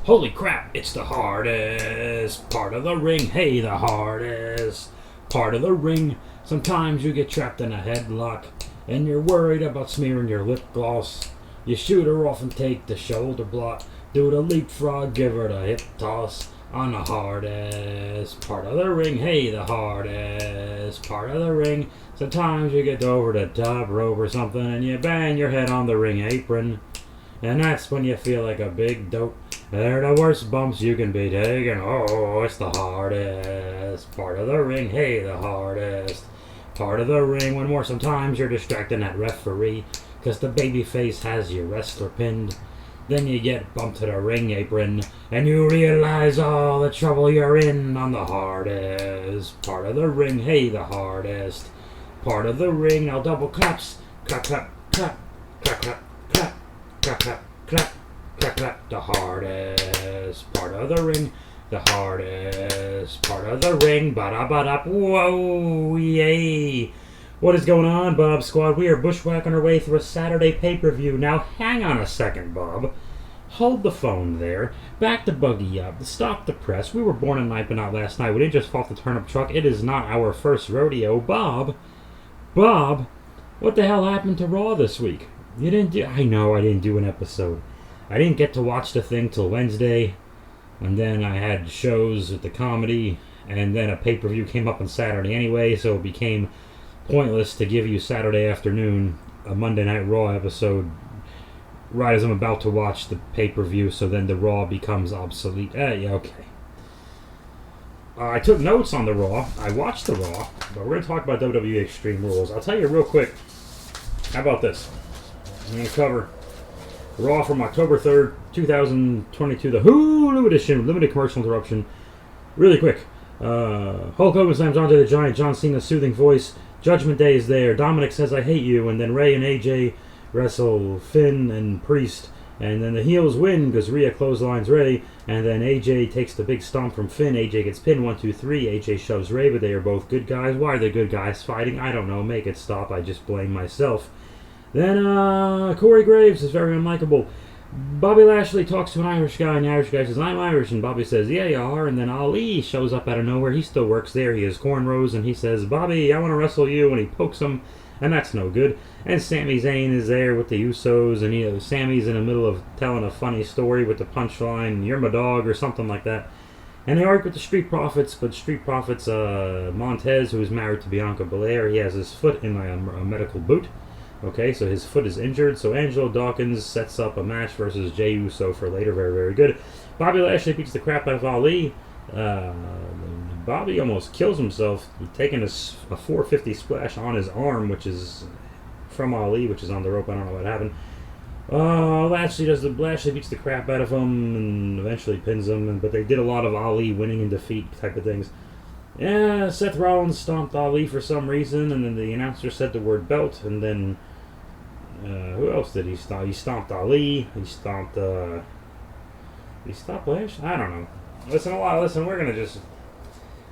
Holy crap, it's the hardest part of the ring. Hey, the hardest part of the ring. Sometimes you get trapped in a headlock and you're worried about smearing your lip gloss. You shoot her off and take the shoulder block. Do the leapfrog, give her the hip toss. On the hardest part of the ring. Hey, the hardest part of the ring. Sometimes you get over the top rope or something and you bang your head on the ring apron. And that's when you feel like a big dope. They're the worst bumps you can be taking. Oh, it's the hardest part of the ring. Hey, the hardest part of the ring. One more. Sometimes you're distracting that referee because the baby face has your wrestler pinned. Then you get bumped to the ring apron and you realize all the trouble you're in on the hardest part of the ring. Hey, the hardest part of the ring. Now double claps. Clap, clap, clap, clap, clap, clap, clap, clap, clap, clap, clap. The hardest part of the ring. The hardest part of the ring. Ba-da-ba-da. Whoa, yay. What is going on, Bob Squad? We are bushwhacking our way through a Saturday pay-per-view. Now, hang on a second, Bob. Hold the phone there. Back the buggy up. Stop the press. We were born at night, but not last night. We didn't just fall off the turnip truck. It is not our first rodeo. Bob, what the hell happened to Raw this week? You didn't do... I know I didn't do an episode. I didn't get to watch the thing till Wednesday. And then I had shows at the comedy. And then a pay-per-view came up on Saturday anyway, so it became pointless to give you Saturday afternoon a Monday Night Raw episode right as I'm about to watch the pay-per-view, so then the Raw becomes obsolete. Yeah, okay. I took notes on the Raw. I watched the Raw, but we're going to talk about WWE Extreme Rules. I'll tell you real quick. How about this? I'm going to cover Raw from October 3rd, 2022, the Hulu edition, limited commercial interruption. Really quick. Hulk Hogan slams Andre the Giant, John Cena's soothing voice. Judgment Day is there. Dominic says, I hate you. And then Ray and AJ wrestle Finn and Priest. And then the heels win because Rhea clotheslines Ray. And then AJ takes the big stomp from Finn. AJ gets pinned 1, 2, 3. AJ shoves Ray, but they are both good guys. Why are they good guys fighting? I don't know. Make it stop. I just blame myself. Then Corey Graves is very unlikable. Bobby Lashley talks to an Irish guy, and the Irish guy says, I'm Irish, and Bobby says, yeah, you are, and then Ali shows up out of nowhere. He still works there. He has cornrows, and he says, Bobby, I want to wrestle you, and he pokes him, and that's no good. And Sami Zayn is there with the Usos, and Sami's in the middle of telling a funny story with the punchline, you're my dog, or something like that. And they argue with the Street Profits, but Street Profits, Montez, who is married to Bianca Belair, he has his foot in a medical boot. Okay, so his foot is injured. So Angelo Dawkins sets up a match versus Jey Uso for later. Very, very good. Bobby Lashley beats the crap out of Ali. Bobby almost kills himself, taking a 450 splash on his arm, which is from Ali, which is on the rope. I don't know what happened. Lashley beats the crap out of him and eventually pins him. But they did a lot of Ali winning and defeat type of things. Yeah, Seth Rollins stomped Ali for some reason, and then the announcer said the word belt, and then who else did he stomp? He stomped Ali. He stomped Lash? I don't know. Listen, we're gonna just...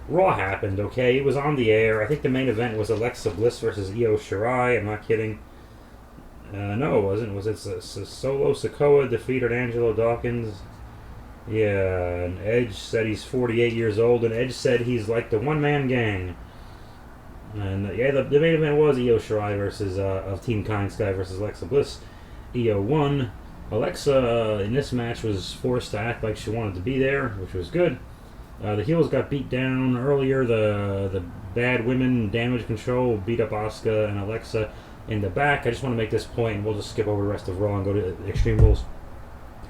Raw happened, okay? It was on the air. I think the main event was Alexa Bliss versus Io Shirai. I'm not kidding. No, it wasn't. Was it Solo Sikoa defeated Angelo Dawkins? Yeah, and Edge said he's 48 years old, and Edge said he's like the one-man gang. And yeah, the main event was Io Shirai versus of Team Kind Sky versus Alexa Bliss. Io won. Alexa in this match was forced to act like she wanted to be there, which was good. The heels got beat down earlier. The bad women, Damage Control, beat up Asuka and Alexa in the back. I just want to make this point, and we'll just skip over the rest of Raw and go to Extreme Rules.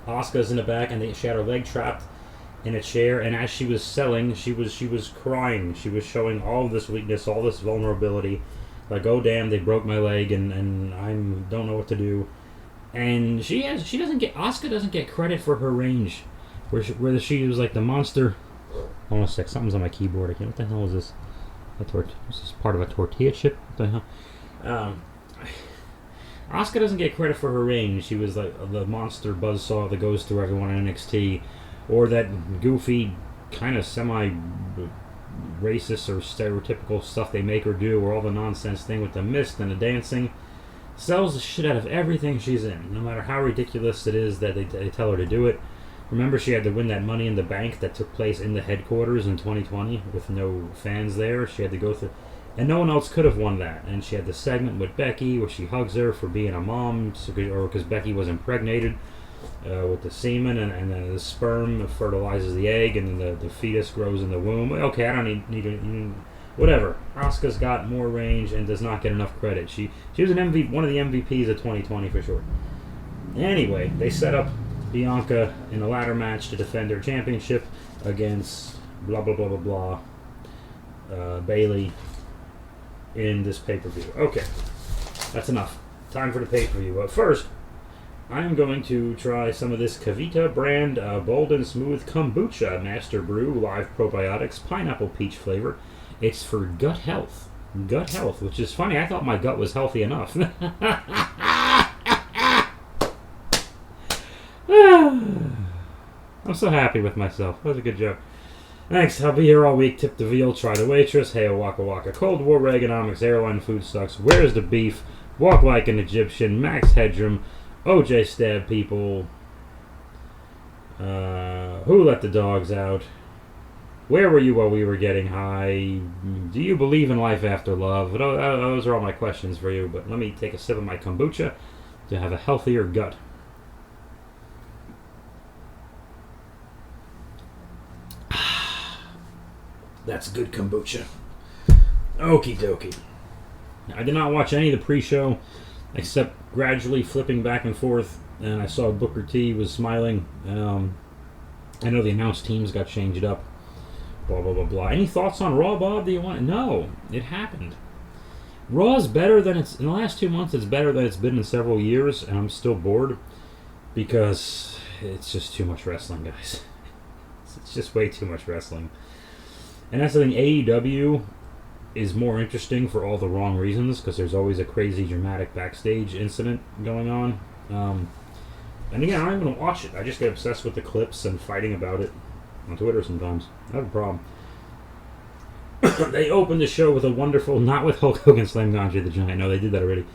Asuka's in the back, and she had her leg trapped in a chair, and as she was selling, she was crying. She was showing all this weakness, all this vulnerability. Like, oh damn, they broke my leg, and I don't know what to do. And Asuka doesn't get credit for her range, where she was like the monster. Hold on a sec, something's on my keyboard again. What the hell is this? This is part of a tortilla chip? What the hell? Asuka doesn't get credit for her range. She was like the monster buzzsaw that goes through everyone in NXT, or that goofy kind of semi-racist or stereotypical stuff they make her do, or all the nonsense thing with the mist and the dancing. Sells the shit out of everything she's in, no matter how ridiculous it is that they tell her to do it. Remember, she had to win that Money in the Bank that took place in the headquarters in 2020 with no fans there. She had to go through, and no one else could have won that. And she had the segment with Becky where she hugs her for being a mom, or because Becky was impregnated with the semen, and then the sperm fertilizes the egg, and then the fetus grows in the womb. Okay, I don't need to. Whatever. Asuka's got more range and does not get enough credit. She was one of the MVPs of 2020 for sure. Anyway, they set up Bianca in a ladder match to defend her championship against blah blah blah blah blah Bailey in this pay-per-view. Okay, that's enough. Time for the pay-per-view. But first, I am going to try some of this Kavita brand Bold and Smooth Kombucha Master Brew Live Probiotics Pineapple Peach flavor. It's for gut health. Gut health, which is funny. I thought my gut was healthy enough. I'm so happy with myself. That was a good joke. Thanks. I'll be here all week. Tip the veal, try the waitress. Hey, Waka Waka. Cold War Reaganomics. Airline food sucks. Where's the beef? Walk like an Egyptian. Max Headroom. OJ stab people. Who let the dogs out? Where were you while we were getting high? Do you believe in life after love? Those are all my questions for you, but let me take a sip of my kombucha to have a healthier gut. That's good kombucha. Okie dokie. I did not watch any of the pre-show, except gradually flipping back and forth, and I saw Booker T was smiling. I know the announced teams got changed up. Blah, blah, blah, blah. Any thoughts on Raw, Bob? Do you want? No, it happened. Raw's better than it's... In the last 2 months, it's better than it's been in several years, and I'm still bored because it's just too much wrestling, guys. It's just way too much wrestling. And that's the thing, AEW is more interesting for all the wrong reasons because there's always a crazy dramatic backstage incident going on. And again, I don't even watch it. I just get obsessed with the clips and fighting about it on Twitter sometimes. I have a problem. They opened the show with a wonderful, not with Hulk Hogan Slam Andre the Giant. No, they did that already.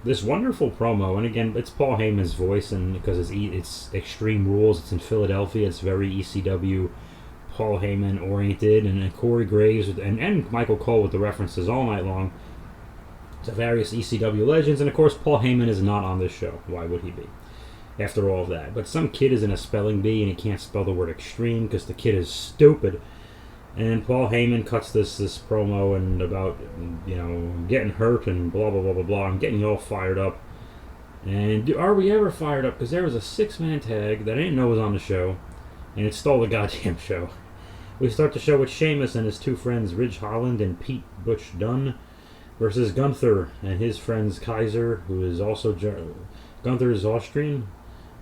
This wonderful promo, and again, it's Paul Heyman's voice, and because it's Extreme Rules, it's in Philadelphia, it's very ECW, Paul Heyman oriented, and Corey Graves and Michael Cole with the references all night long to various ECW legends, and of course Paul Heyman is not on this show. Why would he be? After all of that. But some kid is in a spelling bee and he can't spell the word extreme because the kid is stupid. And Paul Heyman cuts this promo and about, getting hurt and blah, blah, blah, blah, blah. I'm getting all fired up. And are we ever fired up? Because there was a 6-man tag that I didn't know was on the show, and it stole the goddamn show. We start the show with Sheamus and his two friends, Ridge Holland and Pete Butch Dunne, versus Gunther and his friends Kaiser, who is also... Gunther is Austrian,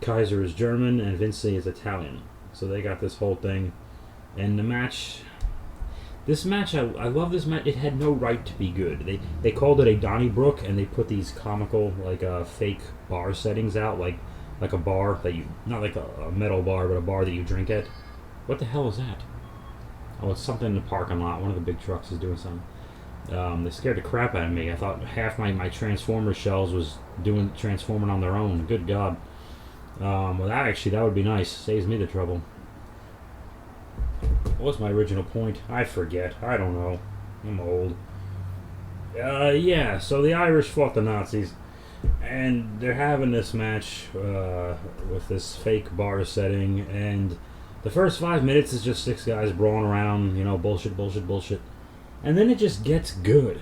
Kaiser is German, and Vince is Italian. So they got this whole thing. And the match... This match, I love this match. It had no right to be good. They called it a Donnybrook, and they put these comical, fake bar settings out, like a bar that you... Not like a metal bar, but a bar that you drink at. What the hell is that? Oh, it's something in the parking lot. One of the big trucks is doing something. They scared the crap out of me. I thought half my Transformer shells was transforming on their own. Good God. Well, that would be nice. Saves me the trouble. What's my original point? I forget. I don't know. I'm old. So the Irish fought the Nazis, and they're having this match with this fake bar setting, and the first 5 minutes is just 6 guys brawling around, bullshit, bullshit, bullshit. And then it just gets good.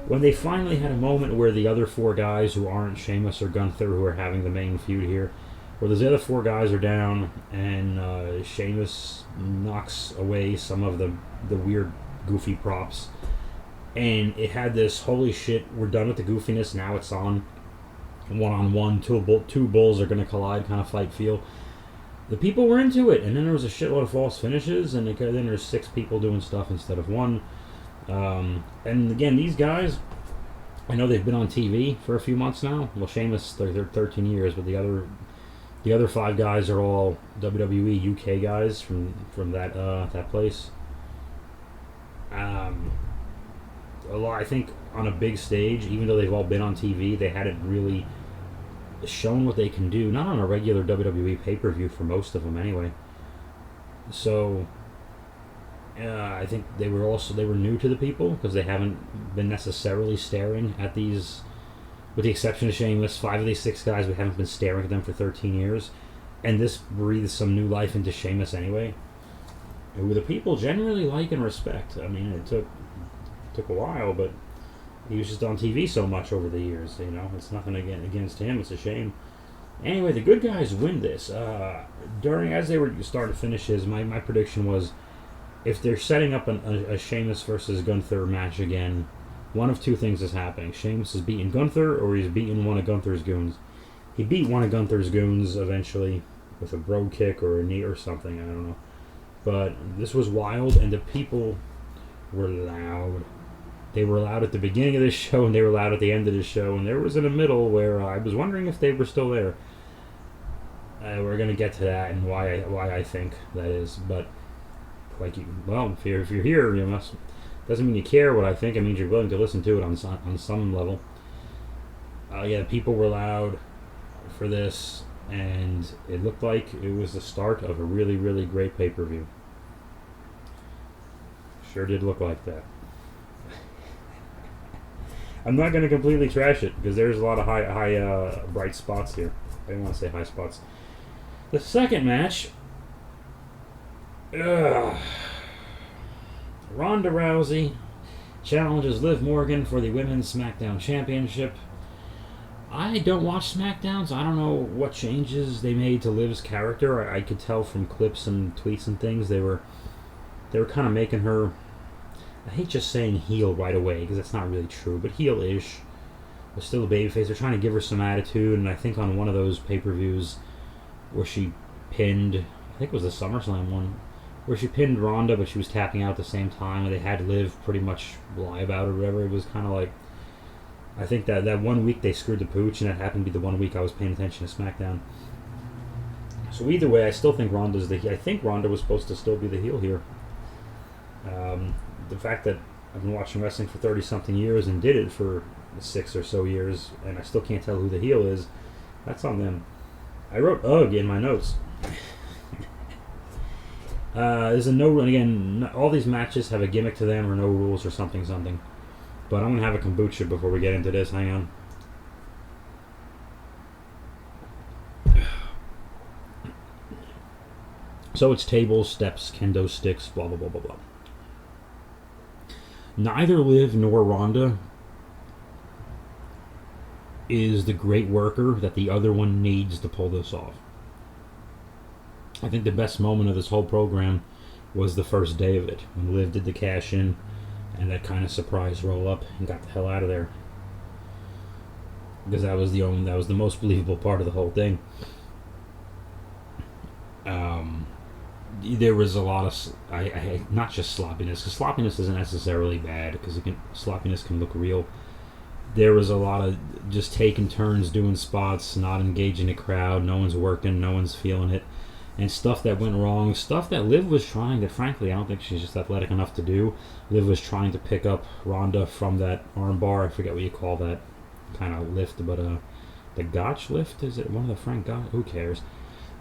When they finally had a moment where the other 4 guys who aren't Sheamus or Gunther, who are having the main feud here, where the other 4 guys are down, and Sheamus knocks away some of the weird, goofy props. And it had this, holy shit, we're done with the goofiness, now it's on. One-on-one, two bulls are going to collide kind of fight feel. The people were into it, and then there was a shitload of false finishes, and then there's 6 people doing stuff instead of 1. And again, these guys, I know they've been on TV for a few months now. Well, Sheamus, they're 13 years, but the other 5 guys are all WWE UK guys from that place. A lot, I think, on a big stage, even though they've all been on TV, they hadn't really shown what they can do, not on a regular WWE pay-per-view for most of them anyway. So I think they were new to the people because they haven't been necessarily staring at these, with the exception of Sheamus. 5 of these 6 guys, we haven't been staring at them for 13 years, and this breathes some new life into Sheamus anyway, who the people generally like and respect. I mean, it took a while, but he was just on TV so much over the years. You know, it's nothing against him. It's a shame. Anyway, the good guys win this. As they were starting to finish his, my prediction was, if they're setting up a Sheamus versus Gunther match again, one of two things is happening. Sheamus is beating Gunther, or he's beating one of Gunther's goons. He beat one of Gunther's goons eventually with a bro kick or a knee or something, I don't know. But this was wild, and the people were loud. They were loud at the beginning of this show, and they were loud at the end of this show, and there was in the middle where I was wondering if they were still there. We're going to get to that and why I think that is, but if you're here, you must. Doesn't mean you care what I think. It means you're willing to listen to it on some level. People were loud for this, and it looked like it was the start of a really, really great pay-per-view. Sure did look like that. I'm not going to completely trash it because there's a lot of high bright spots here. I didn't want to say high spots. The second match, Ronda Rousey challenges Liv Morgan for the Women's SmackDown Championship. I don't watch SmackDown, so I don't know what changes they made to Liv's character. I could tell from clips and tweets and things they were kind of making her, I hate just saying heel right away because that's not really true, but heel-ish. But still a babyface. They're trying to give her some attitude, and I think on one of those pay-per-views where she pinned, I think it was the SummerSlam one, where she pinned Ronda, but she was tapping out at the same time, and they had Liv pretty much lie about it or whatever. It was kind of like, I think that 1 week they screwed the pooch, and that happened to be the 1 week I was paying attention to SmackDown. So either way, I still think Ronda's I think Ronda was supposed to still be the heel here. The fact that I've been watching wrestling for 30-something years and did it for 6 or so years, and I still can't tell who the heel is, that's on them. I wrote "ugh" in my notes. There's a no, and again, all these matches have a gimmick to them or no rules or something. But I'm going to have a kombucha before we get into this. Hang on. So it's tables, steps, kendo sticks, blah, blah, blah, blah, blah. Neither Liv nor Ronda is the great worker that the other one needs to pull this off. I think the best moment of this whole program was the first day of it, when Liv did the cash-in and that kind of surprise roll-up and got the hell out of there. Because that was the most believable part of the whole thing. There was a lot of, not just sloppiness, because sloppiness isn't necessarily bad, because sloppiness can look real. There was a lot of just taking turns doing spots, not engaging the crowd, no one's working, no one's feeling it, and stuff that went wrong, stuff that Liv was trying that, frankly, I don't think she's just athletic enough to do. Liv was trying to pick up Ronda from that armbar, I forget what you call that kind of lift, but the Gotch lift, is it one of the Frank Gotch? Who cares?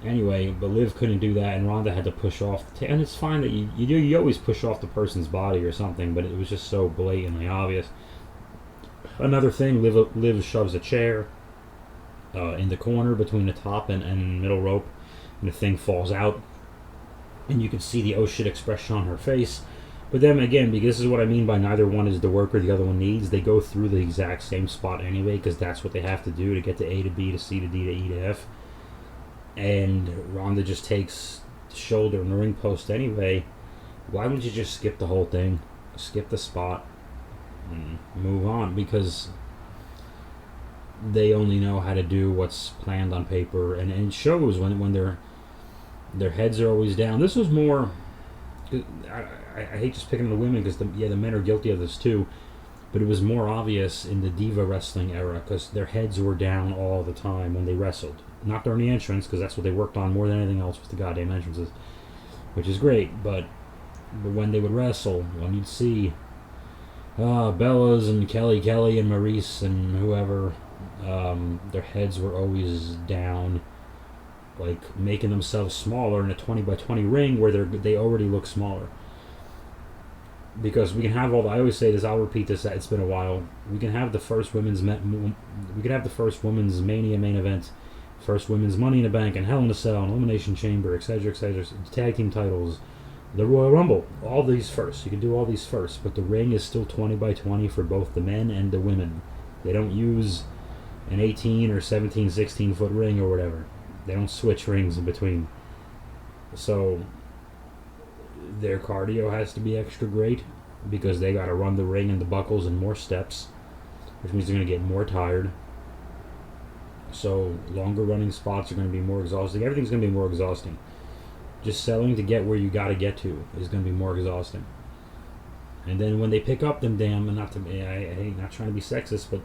Anyway, but Liv couldn't do that, and Ronda had to push off. And it's fine that you always push off the person's body or something, but it was just so blatantly obvious. Another thing, Liv shoves a chair in the corner between the top and middle rope, and the thing falls out, and you can see the oh shit expression on her face. But then again, because this is what I mean by neither one is the worker the other one needs, they go through the exact same spot anyway, because that's what they have to do to get to A to B to C to D to E to F. And Ronda just takes the shoulder and the ring post anyway. Why wouldn't you just skip the whole thing? Skip the spot and move on, because they only know how to do what's planned on paper, and it shows when their heads are always down. This was more, I hate just picking on the women because the men are guilty of this too, but it was more obvious in the diva wrestling era because their heads were down all the time when they wrestled. Not during the entrance, because that's what they worked on more than anything else, was the goddamn entrances, which is great. But when they would wrestle, when you'd see Bellas and Kelly and Maurice and whoever Their heads were always down, like making themselves smaller in a 20 by 20 ring where they already look smaller. Because we can have all the, I always say this, I'll repeat this, it's been a while. We can have the first women's Mania main event, first women's Money in the Bank and Hell in a Cell and Elimination Chamber, etc., etc., tag team titles, the Royal Rumble, all these first. You can do all these first, but the ring is still 20 by 20 for both the men and the women. They don't use an 18 or 17, 16 foot ring or whatever. They don't switch rings in between. So their cardio has to be extra great because they got to run the ring and the buckles and more steps, which means they're going to get more tired. So longer running spots are going to be more exhausting. Everything's going to be more exhausting. Just selling to get where you got to get to is going to be more exhausting. And then when they pick up them damn, and not to be, I hate not trying to be sexist, but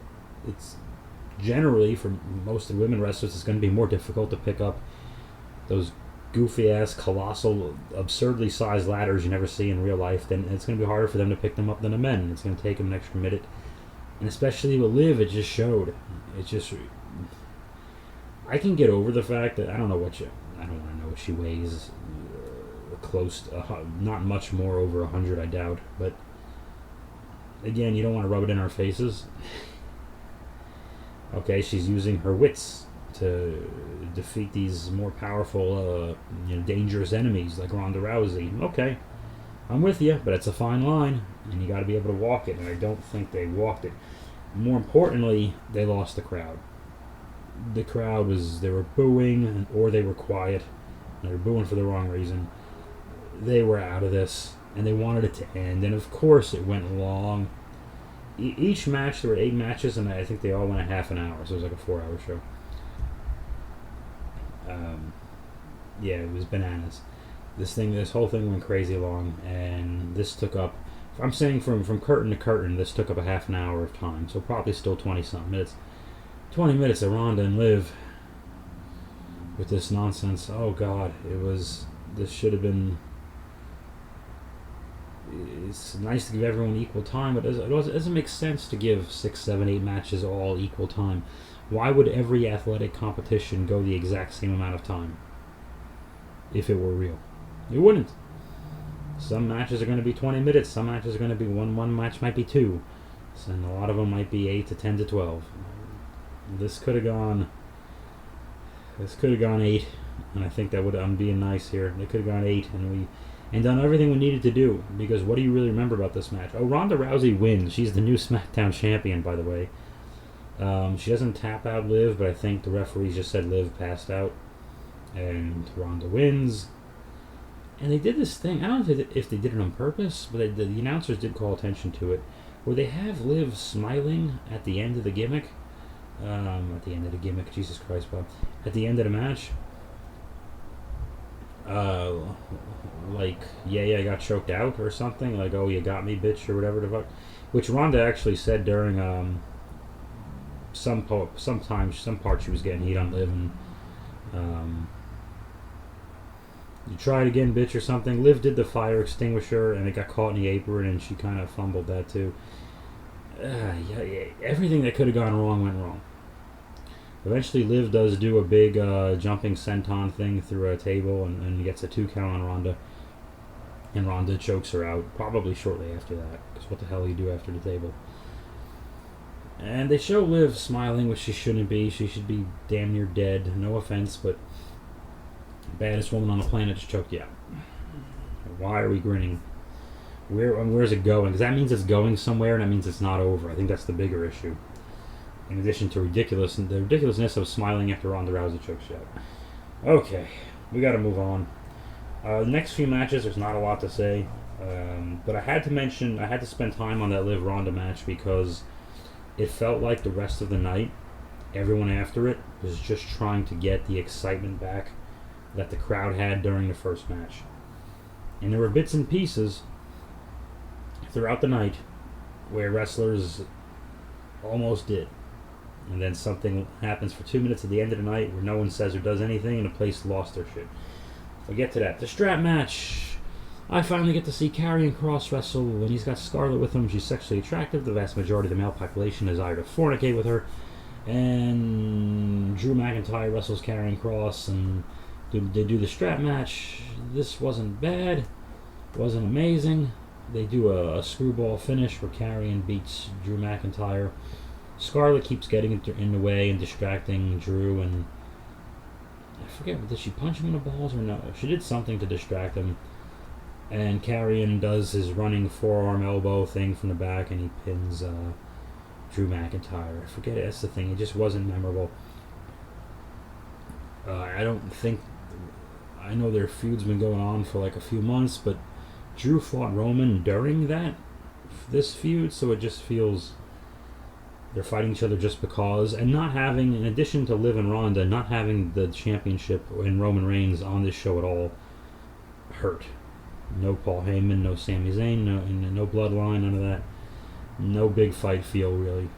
it's generally for most of the women wrestlers, it's going to be more difficult to pick up those goofy ass, colossal, absurdly sized ladders you never see in real life. Then it's going to be harder for them to pick them up than the men. It's going to take them an extra minute. And especially with Liv, it just showed. It just, I can get over the fact that I don't want to know what she weighs. Close to, not much more over 100, I doubt. But again, you don't want to rub it in our faces. Okay, she's using her wits to defeat these more powerful, dangerous enemies like Ronda Rousey. Okay, I'm with you, but it's a fine line, and you got to be able to walk it. And I don't think they walked it. More importantly, they lost the crowd. The crowd they were booing, or they were quiet. They were booing for the wrong reason. They were out of this, and they wanted it to end. And of course, it went long. Each match, there were 8 matches, and I think they all went a half an hour, so it was like a 4-hour show. Yeah, it was bananas. This whole thing went crazy long, and this took up, I'm saying from curtain to curtain, this took up a half an hour of time, so probably still 20-something minutes. 20 minutes of Ronda and Liv with this nonsense. Oh God, this should have been. It's nice to give everyone equal time, but it doesn't make sense to give 6, 7, 8 matches all equal time. Why would every athletic competition go the exact same amount of time if it were real? It wouldn't. Some matches are going to be 20 minutes. Some matches are going to be one match might be 2, and a lot of them might be 8 to 10 to 12. This could have gone 8, and I think that would, I'm being nice here. It could have gone 8, and done everything we needed to do, because what do you really remember about this match? Oh, Ronda Rousey wins. She's the new SmackDown champion, by the way. She doesn't tap out Liv, but I think the referees just said Liv passed out, and Ronda wins. And they did this thing, I don't know if they did it on purpose, but the announcers did call attention to it, where they have Liv smiling at the end of the gimmick. Jesus Christ, Bob. At the end of the match. Like, I got choked out or something, like, oh, you got me, bitch, or whatever the fuck, which Ronda actually said during some part she was getting heat on Liv, and you try it again, bitch, or something. Liv did the fire extinguisher, and it got caught in the apron, and she kind of fumbled that too. Everything that could have gone wrong went wrong. Eventually, Liv does do a big jumping senton thing through a table and gets a 2 count on Ronda. And Ronda chokes her out, probably shortly after that. Because what the hell do you do after the table? And they show Liv smiling, which she shouldn't be. She should be damn near dead. No offense, but baddest woman on the planet just choked you out. Why are we grinning? Where's it going? Because that means it's going somewhere, and that means it's not over. I think that's the bigger issue. In addition to the ridiculousness of smiling after Ronda Rousey chokes you out. Okay, we got to move on. The next few matches, there's not a lot to say, but I had to spend time on that Liv Ronda match because it felt like the rest of the night, everyone after it was just trying to get the excitement back that the crowd had during the first match. And there were bits and pieces throughout the night where wrestlers almost did. And then something happens for 2 minutes at the end of the night where no one says or does anything, and the place lost their shit. We'll get to that. The strap match. I finally get to see Karrion Kross wrestle, and he's got Scarlett with him. She's sexually attractive. The vast majority of the male population desire to fornicate with her. And Drew McIntyre wrestles Karrion Kross, and they do the strap match. This wasn't bad, wasn't amazing. They do a screwball finish where Karrion beats Drew McIntyre. Scarlett keeps getting in the way and distracting Drew, and I forget, did she punch him in the balls or no? She did something to distract him. And Karrion does his running forearm elbow thing from the back, and he pins Drew McIntyre. I forget it. That's the thing. It just wasn't memorable. I don't think... I know their feud's been going on for like a few months, but Drew fought Roman during this feud, so it just feels they're fighting each other just because. And not having, in addition to Liv and Ronda, not having the championship and Roman Reigns on this show at all hurt. No Paul Heyman, no Sami Zayn, no Bloodline, none of that. No big fight feel, really.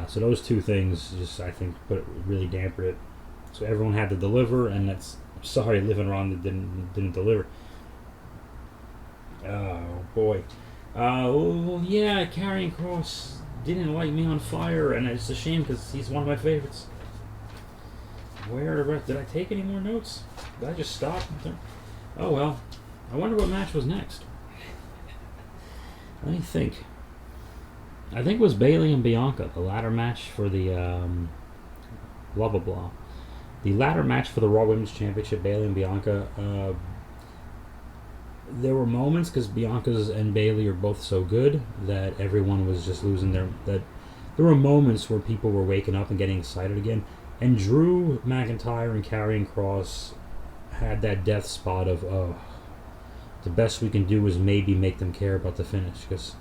So those two things just, I think, really dampened it. So everyone had to deliver, and that's... Sorry, Liv and Ronda didn't deliver. Oh, boy. Well, yeah, Karrion Kross didn't light me on fire, and it's a shame because he's one of my favorites. Did I take any more notes? Did I just stop? Oh, well. I wonder what match was next. Let me think. I think it was Bayley and Bianca, the ladder match for the blah blah blah. The ladder match for the Raw Women's Championship, Bayley and Bianca. There were moments, because Bianca's and Bayley are both so good, that everyone was just losing that there were moments where people were waking up and getting excited again. And Drew McIntyre and Karrion Kross had that death spot of, the best we can do is maybe make them care about the finish, because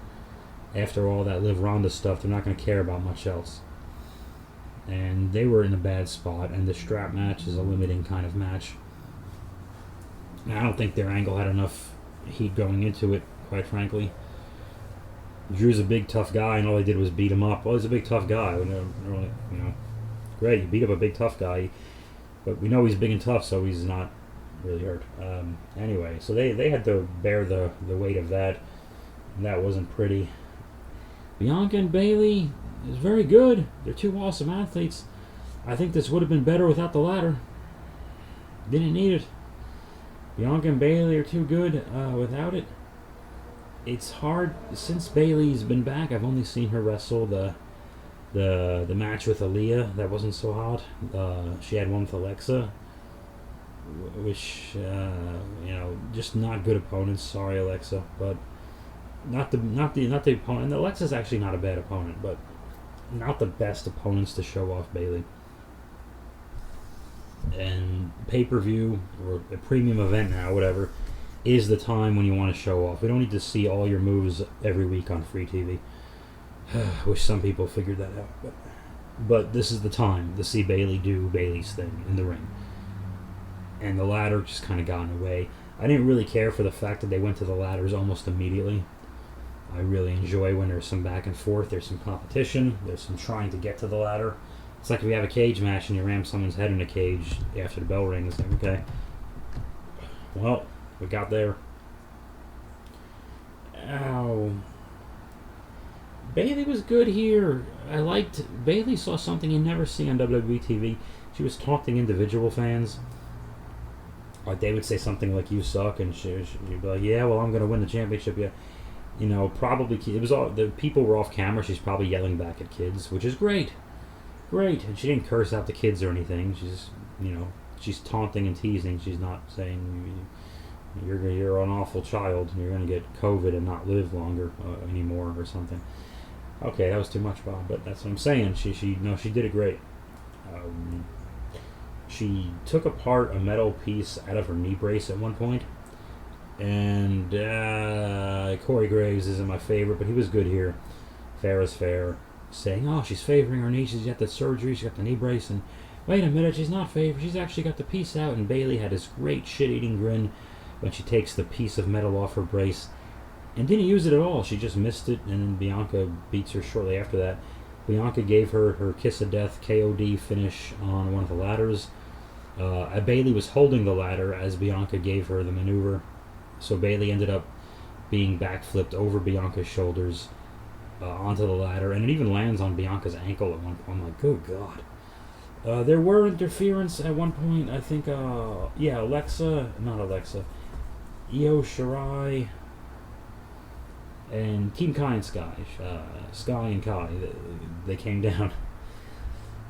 after all that Liv Ronda stuff, they're not going to care about much else. And they were in a bad spot, and the strap match is a limiting kind of match. And I don't think their angle had enough heat going into it, quite frankly. Drew's a big, tough guy, and all they did was beat him up. Well, he's a big, tough guy. Great, you beat up a big, tough guy, but we know he's big and tough, so he's not really hurt. Anyway, so they had to bear the weight of that, and that wasn't pretty. Bianca and Bayley is very good. They're two awesome athletes. I think this would have been better without the ladder. Didn't need it. Bianca and Bayley are too good without it. It's hard. Since Bayley's been back, I've only seen her wrestle the match with Aaliyah. That wasn't so hot. She had one with Alexa, which just not good opponents. Sorry, Alexa, but not the opponent. And Alexa's actually not a bad opponent, but not the best opponents to show off Bayley. And pay-per-view, or a premium event now, whatever, is the time when you want to show off. We don't need to see all your moves every week on free TV. Wish some people figured that out. But this is the time to see Bayley do Bayley's thing in the ring. And the ladder just kind of got in the way. I didn't really care for the fact that they went to the ladders almost immediately. I really enjoy when there's some back and forth, there's some competition, there's some trying to get to the ladder. It's like if you have a cage match and you ram someone's head in a cage after the bell rings. Like, okay, well, we got there. Ow. Bayley was good here. Bayley saw something you never see on WWE TV. She was taunting individual fans. Like, they would say something like, "You suck," and she'd be like, "Yeah, well, I'm going to win the championship." Yeah, probably it was all the people were off camera. She's probably yelling back at kids, which is great. And she didn't curse out the kids or anything. She's she's taunting and teasing. She's not saying you're an awful child and you're going to get COVID and not live longer anymore or something. Okay, that was too much, Bob, but that's what I'm saying. She did it great. She took apart a metal piece out of her knee brace at one point, and Corey Graves isn't my favorite, but he was good here. Fair is fair. Saying, "Oh, she's favoring her knee. She's got the surgery. She's got the knee brace." And wait a minute, she's not favored. She's actually got the piece out. And Bayley had this great shit-eating grin when she takes the piece of metal off her brace, and didn't use it at all. She just missed it, and then Bianca beats her shortly after that. Bianca gave her kiss of death KOD finish on one of the ladders. Bayley was holding the ladder as Bianca gave her the maneuver, so Bayley ended up being backflipped over Bianca's shoulders onto the ladder, and it even lands on Bianca's ankle at one point. I'm like, good God. There were interference at one point. I think, not Alexa, Io Shirai, and Team Kai and Sky. Sky and Kai, they came down.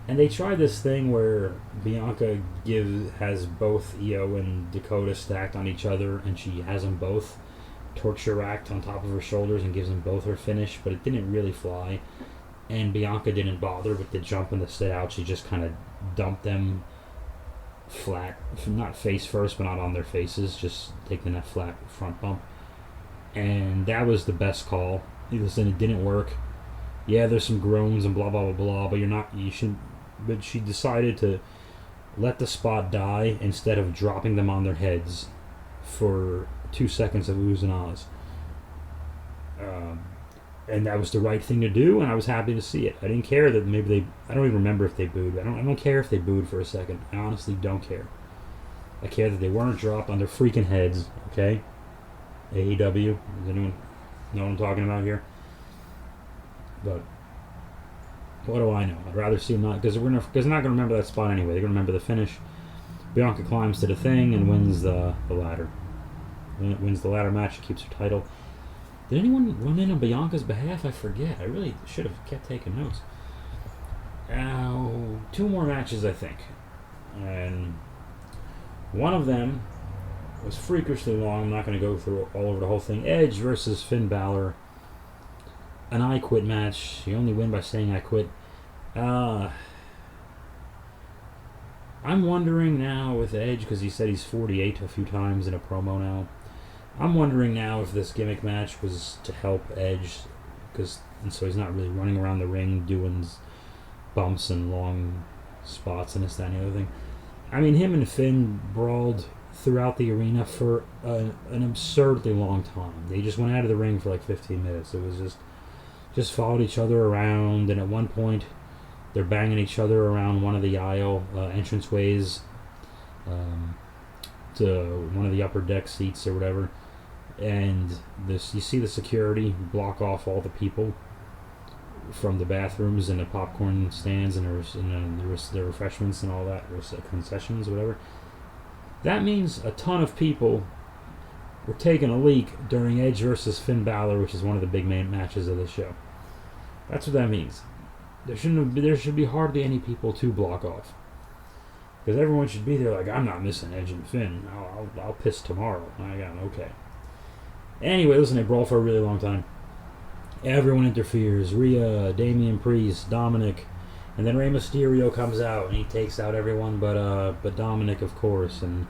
And they tried this thing where Bianca has both Io and Dakota stacked on each other, and she has them both torture racked on top of her shoulders and gives them both her finish, but it didn't really fly. And Bianca didn't bother with the jump and the sit out. She just kind of dumped them flat, not face first, but not on their faces, just taking that flat front bump. And that was the best call. Listen, it didn't work. Yeah, there's some groans and blah blah blah blah, but she decided to let the spot die instead of dropping them on their heads for 2 seconds of oohs and ahs. And that was the right thing to do, and I was happy to see it. I didn't care that I don't even remember if they booed. I don't care if they booed for a second. I honestly don't care. I care that they weren't dropped on their freaking heads, okay? AEW, does anyone know what I'm talking about here? But what do I know? I'd rather see them not, because they're not going to remember that spot anyway. They're going to remember the finish. Bianca climbs to the thing and wins the ladder. Wins the ladder match. She keeps her title. Did anyone win in on Bianca's behalf? I forget. I really should have kept taking notes. 2 more matches, I think. And one of them was freakishly long. I'm not going to go through all over the whole thing. Edge versus Finn Balor. An I Quit match. You only win by saying I quit. I'm wondering now with Edge, because he said he's 48 a few times in a promo now. I'm wondering now if this gimmick match was to help Edge, and so he's not really running around the ring doing bumps and long spots and this, that, and the other thing. I mean, him and Finn brawled throughout the arena for an absurdly long time. They just went out of the ring for like 15 minutes. It was just followed each other around, and at one point they're banging each other around one of the aisle entranceways to one of the upper deck seats or whatever. And you see the security block off all the people from the bathrooms and the popcorn stands and the refreshments and all that, concessions, whatever. That means a ton of people were taking a leak during Edge versus Finn Balor, which is one of the big main matches of the show. That's what that means. There should be hardly any people to block off, because everyone should be there like, I'm not missing Edge and Finn. I'll piss tomorrow. I got okay. Anyway, listen, they brawl for a really long time. Everyone interferes. Rhea, Damian Priest, Dominic, and then Rey Mysterio comes out and he takes out everyone but Dominic, of course. And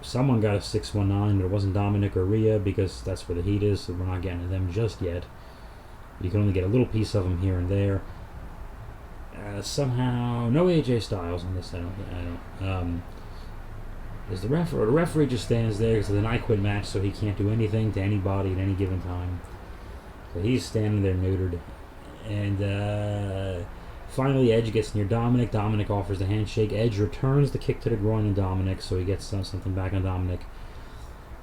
someone got a 619, but it wasn't Dominic or Rhea, because that's where the heat is. So we're not getting to them just yet. You can only get a little piece of them here and there. Somehow, no AJ Styles on this. I don't. Is the referee just stands there because it's an I Quit match, so he can't do anything to anybody at any given time. So he's standing there neutered. And finally, Edge gets near Dominic. Dominic offers the handshake. Edge returns the kick to the groin on Dominic, so he gets something back on Dominic.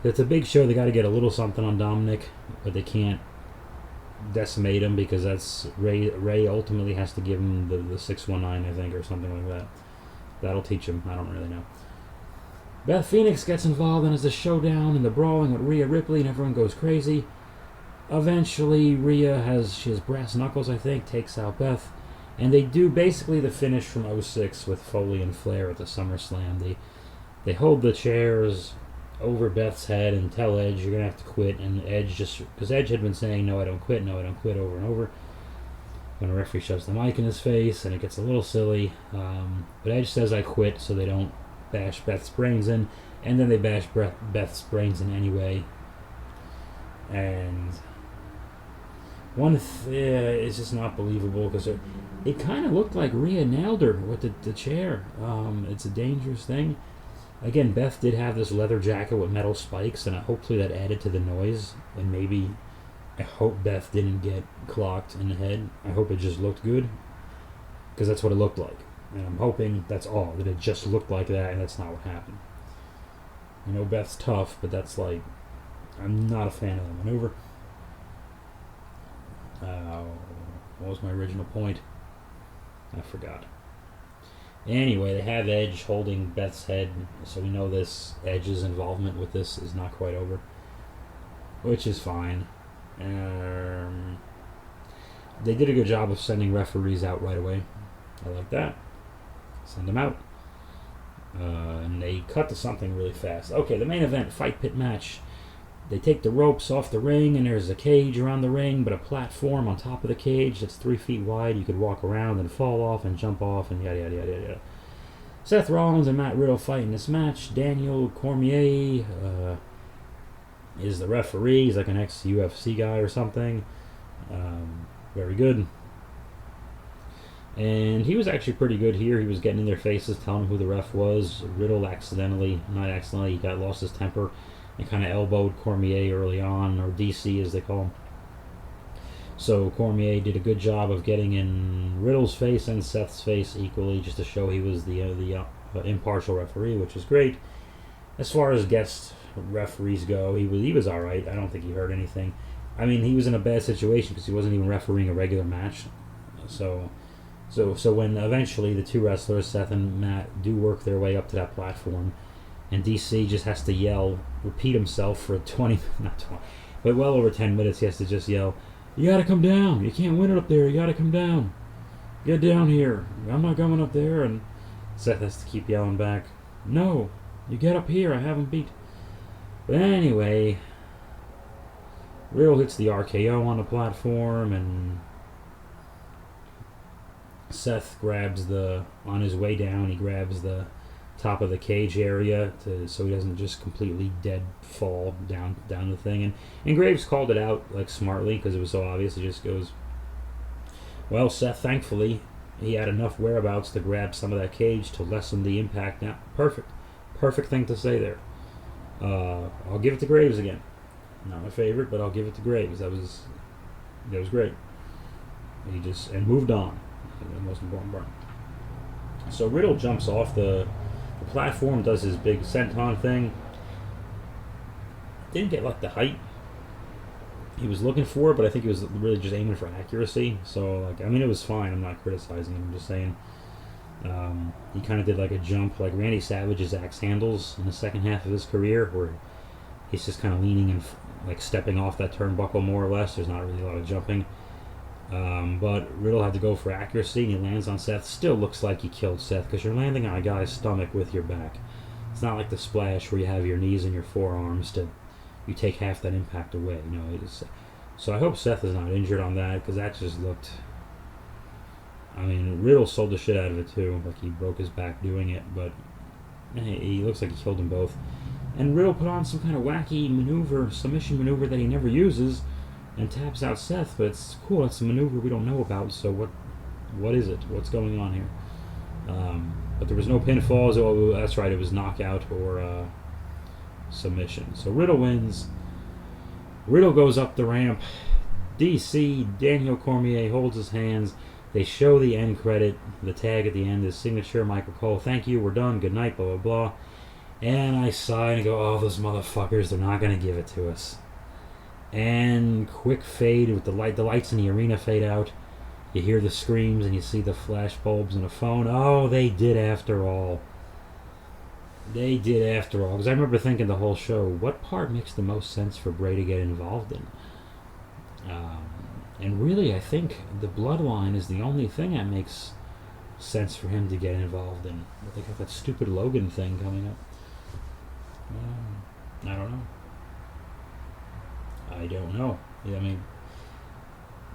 It's a big show. They got to get a little something on Dominic, but they can't decimate him, because that's Ray ultimately has to give him the 619, I think, or something like that. That'll teach him. I don't really know. Beth Phoenix gets involved, and there's a showdown and the brawling with Rhea Ripley, and everyone goes crazy. Eventually, Rhea has brass knuckles, I think, takes out Beth, and they do basically the finish from 06 with Foley and Flair at the SummerSlam. They hold the chairs over Beth's head and tell Edge, you're going to have to quit, and Edge because Edge had been saying, no, I don't quit, over and over. When a referee shoves the mic in his face, and it gets a little silly. But Edge says, I quit, so they don't bash Beth's brains in, and then they bash Beth's brains in anyway. And it's just not believable, because it kind of looked like Rhea nailed her with the chair. It's a dangerous thing. Again, Beth did have this leather jacket with metal spikes, and hopefully that added to the noise, and maybe I hope Beth didn't get clocked in the head. I hope it just looked good, because that's what it looked like. And I'm hoping that's all, that it just looked like that, and that's not what happened. I know Beth's tough, but that's like, I'm not a fan of the maneuver. What was my original point? I forgot. Anyway, they have Edge holding Beth's head, so we know this Edge's involvement with this is not quite over, which is fine. They did a good job of sending referees out right away. I like that. Send them out. And they cut to something really fast. Okay, the main event, fight pit match. They take the ropes off the ring, and there's a cage around the ring, but a platform on top of the cage that's 3 feet wide. You could walk around and fall off and jump off and yada, yada, yada, yada. Seth Rollins and Matt Riddle fight in this match. Daniel Cormier is the referee. He's like an ex-UFC guy or something. Very good. And he was actually pretty good here. He was getting in their faces, telling them who the ref was. Riddle not accidentally, he lost his temper and kind of elbowed Cormier early on, or DC as they call him. So Cormier did a good job of getting in Riddle's face and Seth's face equally, just to show he was the impartial referee, which was great. As far as guest referees go, he was all right. I don't think he hurt anything. I mean, he was in a bad situation because he wasn't even refereeing a regular match. So when eventually the two wrestlers, Seth and Matt, do work their way up to that platform, and DC just has to repeat himself for well over 10 minutes. He has to just yell, "You gotta come down. You can't win it up there. You gotta come down. Get down here. I'm not coming up there." And Seth has to keep yelling back, "No, you get up here. I haven't beat." But anyway, Riddle hits the RKO on the platform, and Seth on his way down, he grabs the top of the cage area so he doesn't just completely dead fall down the thing. And Graves called it out like smartly because it was so obvious. He just goes, well, Seth, thankfully, he had enough whereabouts to grab some of that cage to lessen the impact. Now, perfect thing to say there. I'll give it to Graves again. Not my favorite, but I'll give it to Graves. That was great. He just moved on. The most important part. So Riddle jumps off the platform, does his big senton thing. Didn't get like the height he was looking for, but I think he was really just aiming for accuracy. So it was fine. I'm not criticizing him. I'm just saying he kind of did like a jump, like Randy Savage's axe handles in the second half of his career, where he's just kind of leaning and like stepping off that turnbuckle more or less. There's not really a lot of jumping. But Riddle had to go for accuracy, and he lands on Seth. Still looks like he killed Seth because you're landing on a guy's stomach with your back. It's not like the splash where you have your knees and your forearms you take half that impact away. So I hope Seth is not injured on that, because that just looked. Riddle sold the shit out of it too, like he broke his back doing it, but he looks like he killed them both. And Riddle put on some kind of wacky submission maneuver that he never uses, and taps out Seth, but it's cool. It's a maneuver we don't know about, so what is it? What's going on here? But there was no pinfalls. Oh, that's right, it was knockout or submission. So Riddle wins. Riddle goes up the ramp. DC, Daniel Cormier, holds his hands. They show the end credit. The tag at the end is signature, Michael Cole. Thank you, we're done, good night, blah, blah, blah. And I sigh and go, oh, those motherfuckers, they're not going to give it to us. And quick fade with the lights in the arena fade out. You hear the screams and you see the flash bulbs and the phone. Oh, they did after all. Because I remember thinking the whole show, what part makes the most sense for Bray to get involved in? And really, I think the bloodline is the only thing that makes sense for him to get involved in. They got that stupid Logan thing coming up. I don't know.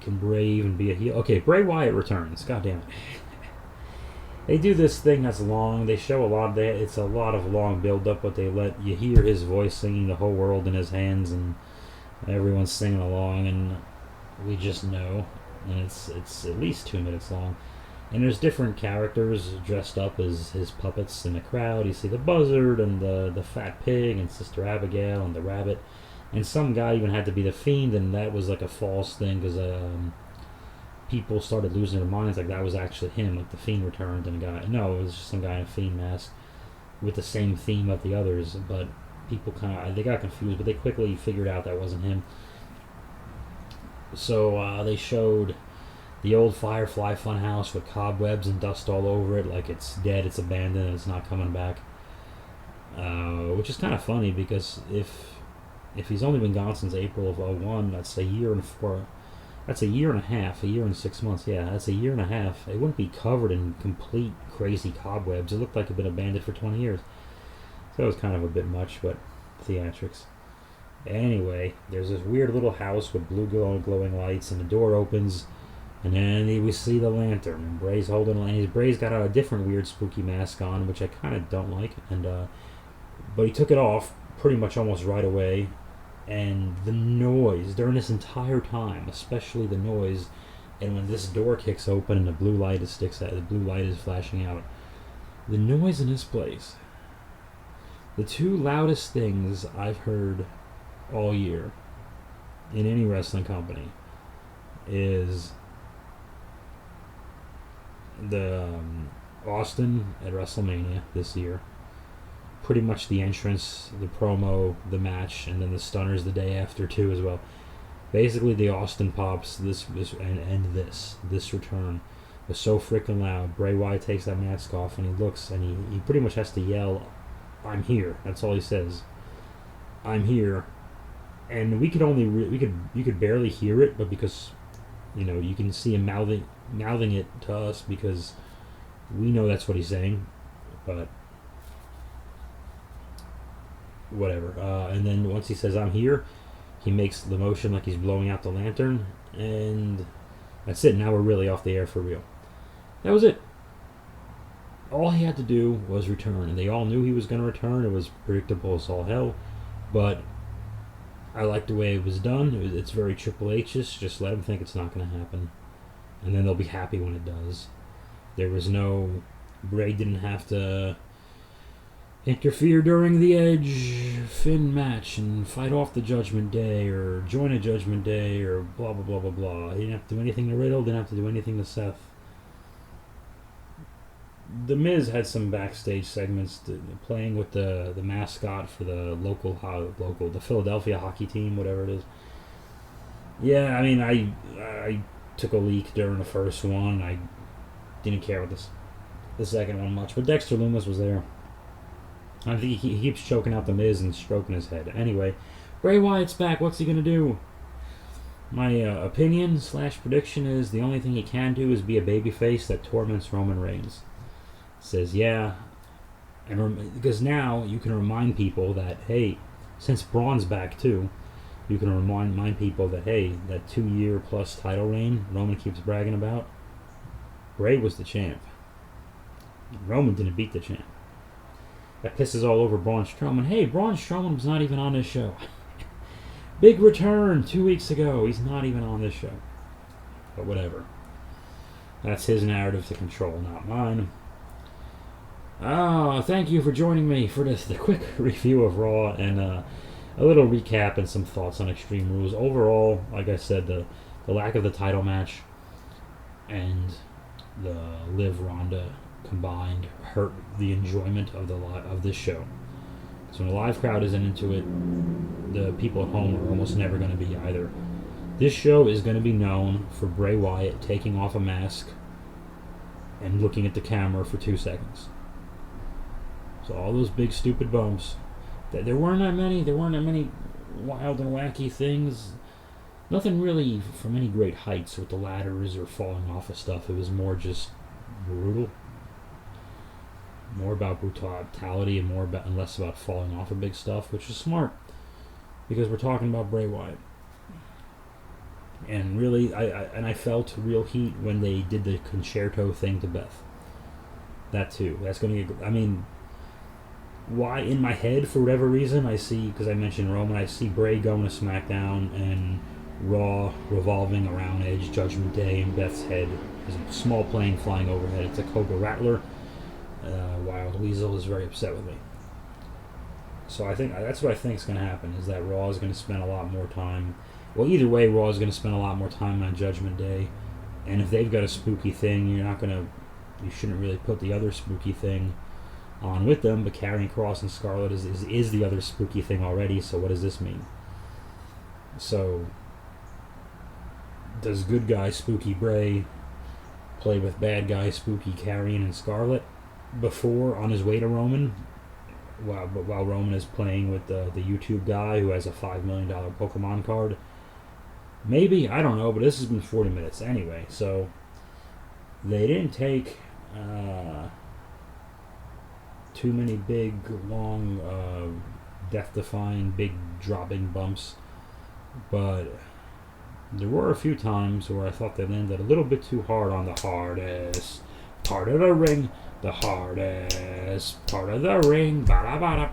Can Bray even be a heel? Okay, Bray Wyatt returns. God damn it. They do this thing that's long. They show a lot. It's a lot of long build-up, but they let you hear his voice singing "The Whole World in His Hands," and everyone's singing along, and we just know. And it's at least 2 minutes long. And there's different characters dressed up as his puppets in the crowd. You see the buzzard and the fat pig and Sister Abigail and the rabbit. And some guy even had to be the Fiend, and that was like a false thing because people started losing their minds. Like that was actually him, like the Fiend returned and a guy. No, it was just some guy in a Fiend mask with the same theme of the others. But people they got confused, but they quickly figured out that wasn't him. So they showed the old Firefly Funhouse with cobwebs and dust all over it, like it's dead, it's abandoned, and it's not coming back. Which is kind of funny because if he's only been gone since April of '01, that's a year and four. That's a year and a half, a year and 6 months. Yeah, that's a year and a half. It wouldn't be covered in complete crazy cobwebs. It looked like it'd been abandoned for 20 years. So it was kind of a bit much, but theatrics. Anyway, there's this weird little house with blue glowing lights, and the door opens, and then we see the lantern. And Bray's holding it. Bray's got a different weird spooky mask on, which I kind of don't like. But he took it off pretty much almost right away. And the noise during this entire time, especially the noise, and when this door kicks open and the blue light is flashing out, the noise in this place. The two loudest things I've heard all year in any wrestling company is the Austin at WrestleMania this year. Pretty much the entrance, the promo, the match, and then the stunners the day after too as well. Basically, the Austin pops this return was so freaking loud. Bray Wyatt takes that mask off and he looks and he pretty much has to yell, "I'm here." That's all he says. "I'm here," and we could only you could barely hear it, but because you can see him mouthing it to us because we know that's what he's saying, but. Whatever. And then once he says, "I'm here," he makes the motion like he's blowing out the lantern, and that's it. Now we're really off the air for real. That was it. All he had to do was return, and they all knew he was going to return. It was predictable as all hell, but I like the way it was done. It's very Triple H's. Just let him think it's not going to happen, and then they'll be happy when it does. There was no... Bray didn't have to interfere during the Edge Finn match and fight off the Judgment Day or join a Judgment Day or blah blah blah blah blah. He didn't have to do anything to Riddle, didn't have to do anything to Seth. The Miz had some backstage segments playing with the mascot for the the Philadelphia hockey team, whatever it is. Yeah, I mean, I took a leak during the first one. I didn't care with the second one much, but Dexter Lumis was there. I think he keeps choking out the Miz and stroking his head. Anyway, Bray Wyatt's back. What's he going to do? My opinion / prediction is the only thing he can do is be a babyface that torments Roman Reigns. Says, yeah. Because now you can remind people that, hey, since Braun's back too, you can remind people that, hey, that 2-year plus title reign Roman keeps bragging about, Bray was the champ. Roman didn't beat the champ. That pisses all over Braun Strowman. Hey, Braun Strowman was not even on this show. Big return 2 weeks ago. He's not even on this show. But whatever. That's his narrative to control, not mine. Thank you for joining me for the quick review of Raw and a little recap and some thoughts on Extreme Rules. Overall, like I said, the lack of the title match and the Liv Ronda combined hurt the enjoyment of this show. So when a live crowd isn't into it, the people at home are almost never going to be either. This show is going to be known for Bray Wyatt taking off a mask and looking at the camera for 2 seconds. So all those big stupid bumps, there weren't that many wild and wacky things. Nothing really from any great heights with the ladders or falling off of stuff. It was more just brutal. More about brutality and less about falling off of big stuff, which is smart because we're talking about Bray Wyatt. And really, I felt real heat when they did the concerto thing to Beth. That too. That's going to get. I mean, why in my head for whatever reason I see, because I mentioned Roman, I see Bray going to SmackDown and Raw revolving around Edge, Judgment Day, and Beth's head. There's a small plane flying overhead. It's a Cobra Rattler. Wild Weasel is very upset with me. So I think that's what I think is going to happen, is that Raw is going to spend a lot more time. Well, either way, Raw is going to spend a lot more time on Judgment Day. And if they've got a spooky thing, you shouldn't really put the other spooky thing on with them, but Karrion Kross and Scarlett is the other spooky thing already, so what does this mean? So Does good guy Spooky Bray play with bad guy Spooky Carrion and Scarlet before on his way to Roman? While Roman is playing with the YouTube guy who has a $5 million Pokemon card? Maybe, I don't know, but this has been 40 minutes anyway, so they didn't take too many big, long, death-defying, big dropping bumps, but there were a few times where I thought they landed a little bit too hard on the hardest part of the ring. The hardest part of the ring. Ba-da-ba-da.